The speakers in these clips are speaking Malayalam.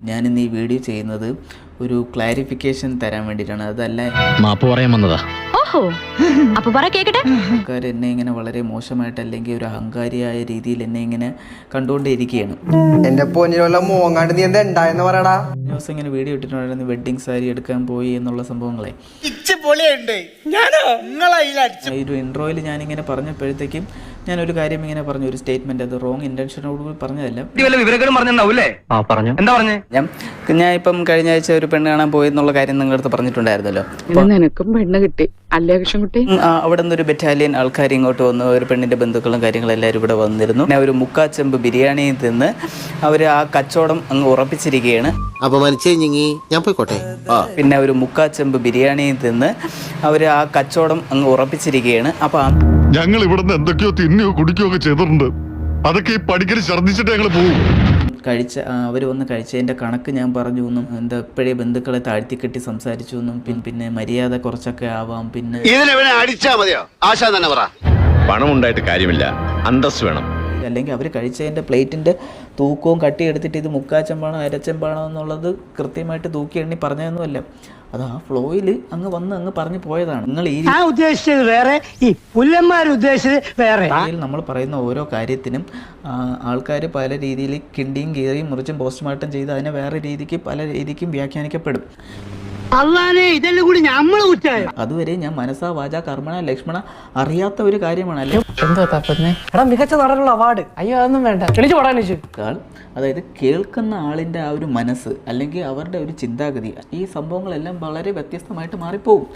ഞാനിന്ന് ഈ വീഡിയോ ചെയ്യുന്നത് ഒരു ക്ലാരിഫിക്കേഷൻ തരാൻ വേണ്ടിയിട്ടാണ്. അതല്ല മാപ്പ് പറയാൻ വന്നതാ. ഓഹോ, അപ്പൊ പറ കേക്കട്ടെ. ആൾക്കാർ എന്നെ ഇങ്ങനെ വളരെ മോശമായിട്ട് അല്ലെങ്കിൽ ഒരു അഹങ്കാരിയായ രീതിയിൽ എന്നെ ഇങ്ങനെ കണ്ടുകൊണ്ടേയിരിക്കുകയാണ്. എന്റെ പൊന്നിലുള്ള മോങ്ങാണ്ട് നീ എന്താ ഉണ്ടായെന്ന് പറയടാ. ദിവസം ഇങ്ങനെ വീഡിയോ ഇട്ടിട്ടുണ്ടായിരുന്നു വെഡ്ഡിങ് സാരി എടുക്കാൻ പോയി എന്നുള്ള സംഭവങ്ങളെ. ഈ ഒരു ഇൻട്രോയിൽ ഞാനിങ്ങനെ പറഞ്ഞപ്പോഴത്തേക്കും ഞാനൊരു കാര്യം ഇങ്ങനെ പറഞ്ഞു, ഒരു സ്റ്റേറ്റ്മെന്റ്, അത് റോങ് ഇന്റൻഷനോട് പറഞ്ഞതല്ല. ഞാൻ ഇപ്പം കഴിഞ്ഞ ആഴ്ച ഒരു പെണ്ണ് കാണാൻ പോയി എന്നുള്ള കാര്യം നിങ്ങളുടെ അടുത്ത് പറഞ്ഞിട്ടുണ്ടായിരുന്നല്ലോ. നിനക്കും പെണ്ണ് കിട്ടി അല്ലേ കൃഷ്ണൻകുട്ടി? അവിടെ നിന്ന് ഒരു ബറ്റാലിയൻ ആൾക്കാർ ഇങ്ങോട്ട് വന്നു, ഒരു പെണ്ണിന്റെ ബന്ധുക്കളും കാര്യങ്ങളും എല്ലാവരും ഇവിടെ വന്നിരുന്നു. പിന്നെ ഒരു മുക്കാച്ചെമ്പ് ബിരിയാണിയിൽ നിന്ന് അവർ ആ കച്ചവടം അങ്ങ് ഉറപ്പിച്ചിരിക്കുകയാണ്. ഞാൻ പോയിക്കോട്ടെ. പിന്നെ ഒരു മുക്കാച്ചെമ്പ് ബിരിയാണിയിൽ നിന്ന് അവർ ആ കച്ചവടം അങ്ങ് ഉറപ്പിച്ചിരിക്കുകയാണ്. അപ്പൊ ഞങ്ങൾ ഇവിടുന്ന് എന്തൊക്കെയോ തിന്നുകയോ കുടിക്കുകയോ ഒക്കെ ചെയ്തിട്ടുണ്ട്. അതൊക്കെ ഈ പടിക്കര് ഛർദ്ദിച്ചിട്ട് ഞങ്ങൾ പോകും. അവർ വന്ന് കഴിച്ചതിൻ്റെ കണക്ക് ഞാൻ പറഞ്ഞു എന്നും, എന്താ എപ്പോഴേ ബന്ധുക്കളെ താഴ്ത്തിക്കെട്ടി സംസാരിച്ചു എന്നും, പിന്നെ മര്യാദ കുറച്ചൊക്കെ ആവാം, പിന്നെ അടിച്ചാ മതിയോ ആശാ തന്നെ പറ. പണം ഉണ്ടായിട്ട് കാര്യമില്ല, അന്തസ് വേണം. അല്ലെങ്കിൽ അവർ കഴിച്ചതിൻ്റെ പ്ലേറ്റിൻ്റെ തൂക്കവും കട്ടിയെടുത്തിട്ട് ഇത് മുക്കാച്ചെമ്പാണോ അരച്ചെമ്പാണോ എന്നുള്ളത് കൃത്യമായിട്ട് തൂക്കി എണ്ണി പറഞ്ഞതൊന്നുമല്ല. അത് ആ ഫ്ലോയിൽ അങ്ങ് വന്ന് അങ്ങ് പറഞ്ഞു പോയതാണ്. നിങ്ങൾ ഈ ഉദ്ദേശിച്ചത് വേറെ, ഈ പുല്ലന്മാർ ഉദ്ദേശിച്ചത് വേറെ. നമ്മൾ പറയുന്ന ഓരോ കാര്യത്തിനും ആൾക്കാർ പല രീതിയിൽ കിണ്ടിയും കീറിയും മുറിച്ചും പോസ്റ്റ്മോർട്ടം ചെയ്ത് അതിനെ വേറെ രീതിക്ക് പല രീതിക്കും വ്യാഖ്യാനിക്കപ്പെടും. ഇതെല്ലാം കൂടി നമ്മള് കുറ്റായോ? അതുവരെ ഞാൻ മനസ്സാ വാച കർമ്മണ ലക്ഷ്മണ അറിയാത്ത ഒരു കാര്യമാണ്. അല്ലെ എടാ മികച്ച നടനുള്ള അവാർഡ്. അയ്യോ അതൊന്നും വേണ്ട, എണീച്ചു പോടാ എണീച്ചു. അതായത് കേൾക്കുന്ന ആളിൻ്റെ ആ ഒരു മനസ്സ് അല്ലെങ്കിൽ അവരുടെ ഒരു ചിന്താഗതി, ഈ സംഭവങ്ങളെല്ലാം വളരെ വ്യത്യസ്തമായിട്ട് മാറിപ്പോകും.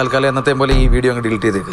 തൽക്കാലം എന്നത്തെ പോലെ ഈ വീഡിയോ അങ്ങ് ഡിലീറ്റ് ചെയ്തേക്ക്.